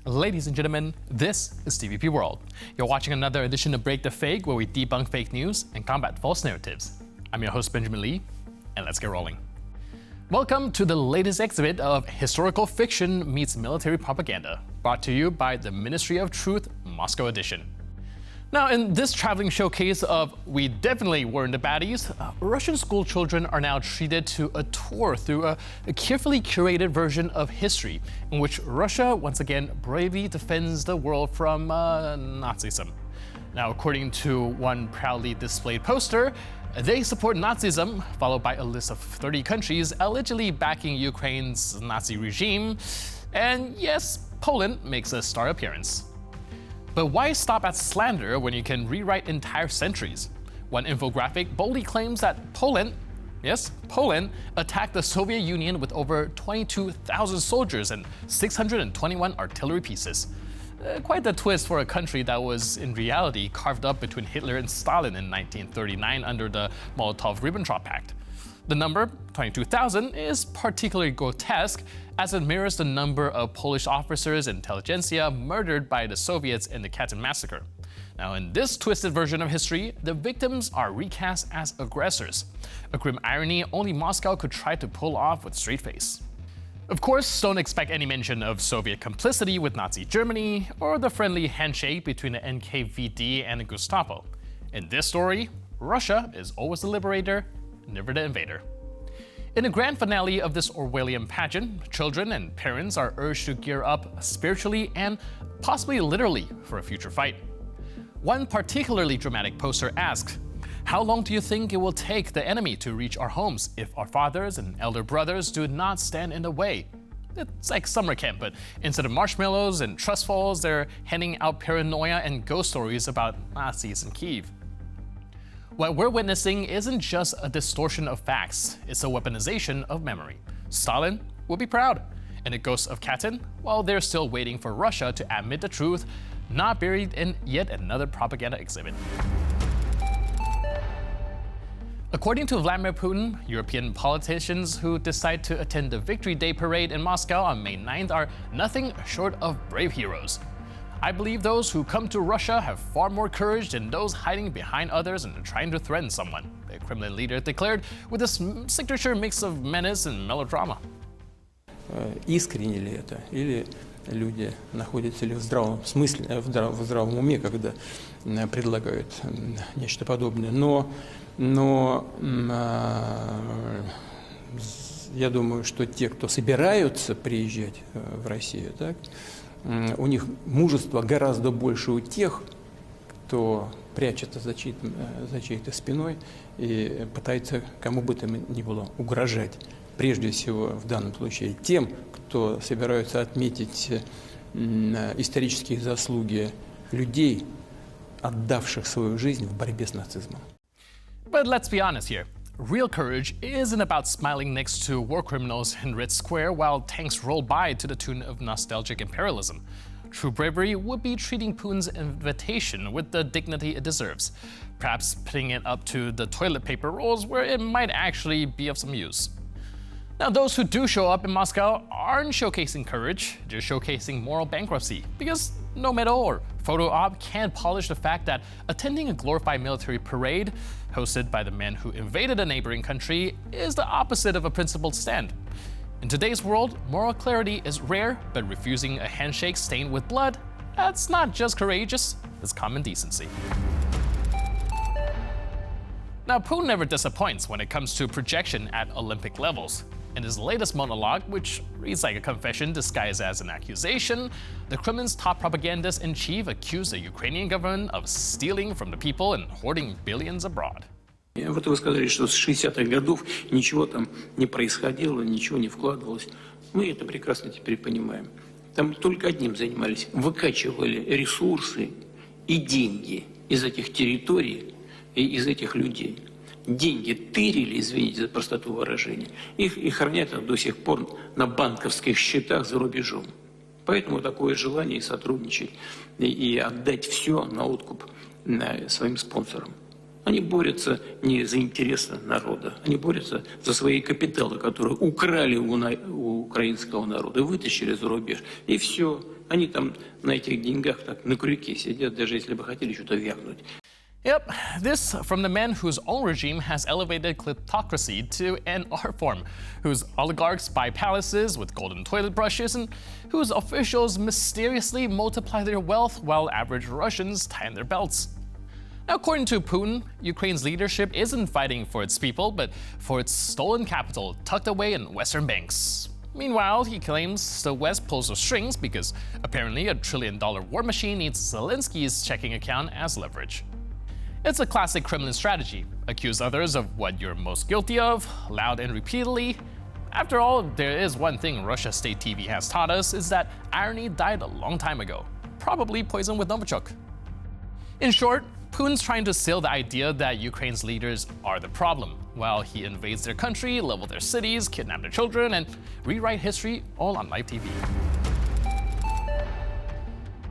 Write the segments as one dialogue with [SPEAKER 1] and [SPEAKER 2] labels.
[SPEAKER 1] Ladies and gentlemen, this is TVP World. You're watching another edition of Break the Fake, where we debunk fake news and combat false narratives. I'm your host, Benjamin Lee, and let's get rolling. Welcome to the latest exhibit of historical fiction meets military propaganda, brought to you by the Ministry of Truth, Moscow edition. Now, in this traveling showcase of We Definitely Weren't the Baddies, Russian school children are now treated to a tour through a carefully curated version of history, in which Russia once again bravely defends the world from Nazism. Now, according to one proudly displayed poster, they support Nazism, followed by a list of 30 countries allegedly backing Ukraine's Nazi regime, and yes, Poland makes a star appearance. But why stop at slander when you can rewrite entire centuries? One infographic boldly claims that Poland, yes, Poland, attacked the Soviet Union with over 22,000 soldiers and 621 artillery pieces. Quite the twist for a country that was, in reality, carved up between Hitler and Stalin in 1939 under the Molotov-Ribbentrop Pact. The number, 22,000, is particularly grotesque, as it mirrors the number of Polish officers and intelligentsia murdered by the Soviets in the Katyn massacre. Now, in this twisted version of history, the victims are recast as aggressors, a grim irony only Moscow could try to pull off with a straight face. Of course, don't expect any mention of Soviet complicity with Nazi Germany, or the friendly handshake between the NKVD and the Gestapo. In this story, Russia is always the liberator, never the invader. In the grand finale of this Orwellian pageant, children and parents are urged to gear up spiritually and possibly literally for a future fight. One particularly dramatic poster asks, "How long do you think it will take the enemy to reach our homes if our fathers and elder brothers do not stand in the way?" It's like summer camp, but instead of marshmallows and trust falls, they're handing out paranoia and ghost stories about Nazis in Kyiv. What we're witnessing isn't just a distortion of facts, it's a weaponization of memory. Stalin will be proud, and the ghosts of Katyn, well, they're still waiting for Russia to admit the truth, not buried in yet another propaganda exhibit. According to Vladimir Putin, European politicians who decide to attend the Victory Day parade in Moscow on May 9th are nothing short of brave heroes. I believe those who come to Russia have far more courage than those hiding behind others and trying to threaten someone, the Kremlin leader declared with a signature mix of menace and melodrama.
[SPEAKER 2] Искренне ли это? Или люди находятся ли в здравом смысле, в здравом уме, когда предлагают нечто подобное? Но я думаю, что те, кто собираются приезжать в Россию, так, у них мужество гораздо больше у тех, кто прячется за чьей-то спиной и пытается кому бы то ни было угрожать. Прежде всего, в данном случае, тем, кто собираются отметить исторические заслуги людей, отдавших свою жизнь в борьбе с нацизмом.
[SPEAKER 1] But let's be honest here. Real courage isn't about smiling next to war criminals in Red Square while tanks roll by to the tune of nostalgic imperialism. True bravery would be treating Putin's invitation with the dignity it deserves, perhaps putting it up to the toilet paper rolls where it might actually be of some use. Now, those who do show up in Moscow aren't showcasing courage, they're showcasing moral bankruptcy, because no medal or photo op can't polish the fact that attending a glorified military parade hosted by the men who invaded a neighboring country is the opposite of a principled stand. In today's world, moral clarity is rare, but refusing a handshake stained with blood, that's not just courageous, it's common decency. Now, Putin never disappoints when it comes to projection at Olympic levels. In his latest monologue, which reads like a confession disguised as an accusation, the Kremlin's top propagandist-in-chief accused the Ukrainian government of stealing from the people and hoarding billions abroad.
[SPEAKER 3] Вот вы сказали, что с 60-х годов ничего там не происходило, ничего не вкладывалось. Мы это прекрасно теперь понимаем. Там только одним занимались. Выкачивали ресурсы и деньги из этих территорий и из этих людей. Деньги тырили, извините за простоту выражения, их и хранят до сих пор на банковских счетах за рубежом. Поэтому такое желание сотрудничать и отдать все на откуп своим спонсорам. Они борются не за интересы народа, они борются за свои капиталы, которые украли у украинского народа, вытащили за рубеж. И все. Они там на этих деньгах так на крюке сидят, даже если бы хотели что-то вякнуть.
[SPEAKER 1] Yep, this from the man whose own regime has elevated kleptocracy to an art form, whose oligarchs buy palaces with golden toilet brushes, and whose officials mysteriously multiply their wealth while average Russians tighten their belts. Now, according to Putin, Ukraine's leadership isn't fighting for its people, but for its stolen capital tucked away in Western banks. Meanwhile, he claims the West pulls the strings because apparently $1 trillion war machine needs Zelensky's checking account as leverage. It's a classic Kremlin strategy: accuse others of what you're most guilty of, loud and repeatedly. After all, there is one thing Russia state TV has taught us, is that irony died a long time ago, probably poisoned with Novichok. In short, Putin's trying to sell the idea that Ukraine's leaders are the problem, while he invades their country, level their cities, kidnap their children, and rewrite history all on live TV.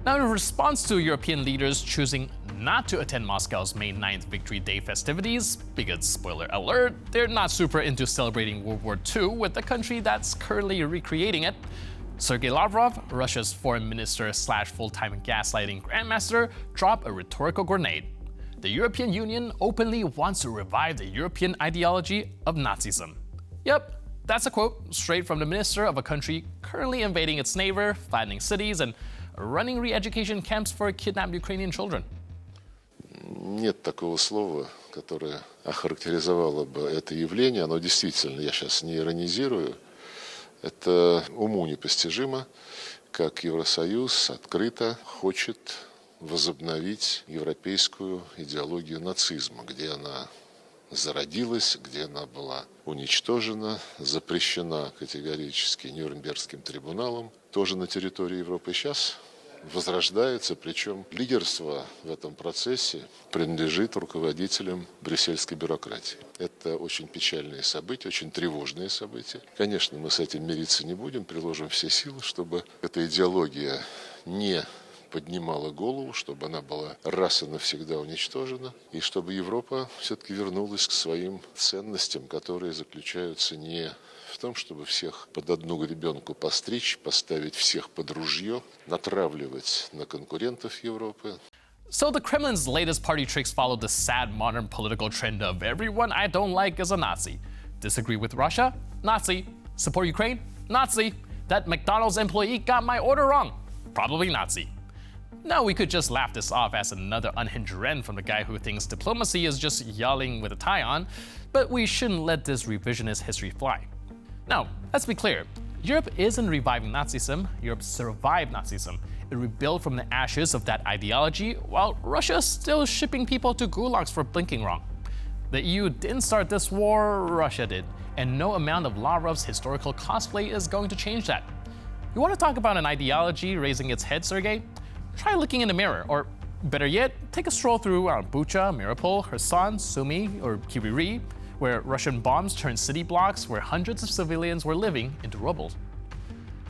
[SPEAKER 1] Now, in response to European leaders choosing not to attend Moscow's May 9th Victory Day festivities, because, spoiler alert, they're not super into celebrating World War II with the country that's currently recreating it, Sergei Lavrov, Russia's foreign minister / full-time gaslighting grandmaster, dropped a rhetorical grenade. The European Union openly wants to revive the European ideology of Nazism. Yep, that's a quote straight from the minister of a country currently invading its neighbor, flattening cities, and running re-education camps for kidnapped Ukrainian children.
[SPEAKER 4] Нет такого слова, которое охарактеризовало бы это явление. Оно действительно, я сейчас не иронизирую, это уму непостижимо, как Евросоюз открыто хочет возобновить европейскую идеологию нацизма, где она зародилась, где она была уничтожена, запрещена категорически Нюрнбергским трибуналом, тоже на территории Европы. Сейчас возрождается, причем лидерство в этом процессе принадлежит руководителям брюссельской бюрократии. Это очень печальные события, очень тревожные события. Конечно, мы с этим мириться не будем, приложим все силы, чтобы эта идеология не поднимала голову, чтобы она была раз и навсегда уничтожена, и чтобы Европа все-таки вернулась к своим ценностям, которые заключаются не в том, чтобы всех под одну гребенку постричь, поставить всех под ружье, натравливать на конкурентов Европы.
[SPEAKER 1] So the Kremlin's latest party tricks follow the sad modern political trend of everyone I don't like is a Nazi. Disagree with Russia? Nazi. Support Ukraine? Nazi. That McDonald's employee got my order wrong? Probably Nazi. Now, we could just laugh this off as another unhinged rant from the guy who thinks diplomacy is just yelling with a tie on, but we shouldn't let this revisionist history fly. Now, let's be clear. Europe isn't reviving Nazism, Europe survived Nazism. It rebuilt from the ashes of that ideology, while Russia is still shipping people to gulags for blinking wrong. The EU didn't start this war, Russia did, and no amount of Lavrov's historical cosplay is going to change that. You want to talk about an ideology raising its head, Sergei? Try looking in the mirror, or better yet, take a stroll through Bucha, Mariupol, Kherson, Sumy, or Kryvyi, where Russian bombs turned city blocks where hundreds of civilians were living into rubble.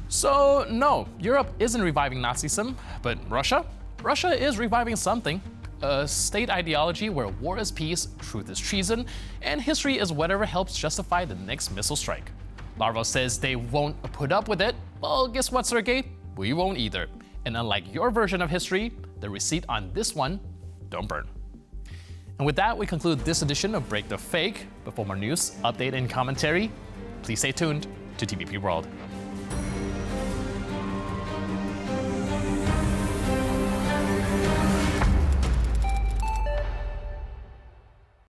[SPEAKER 1] So no, Europe isn't reviving Nazism, but Russia? Russia is reviving something. A state ideology where war is peace, truth is treason, and history is whatever helps justify the next missile strike. Lavrov says they won't put up with it. Well, guess what, Sergei? We won't either. And unlike your version of history, the receipt on this one don't burn. And with that, we conclude this edition of Break the Fake. But for more news, update, and commentary, please stay tuned to TVP World.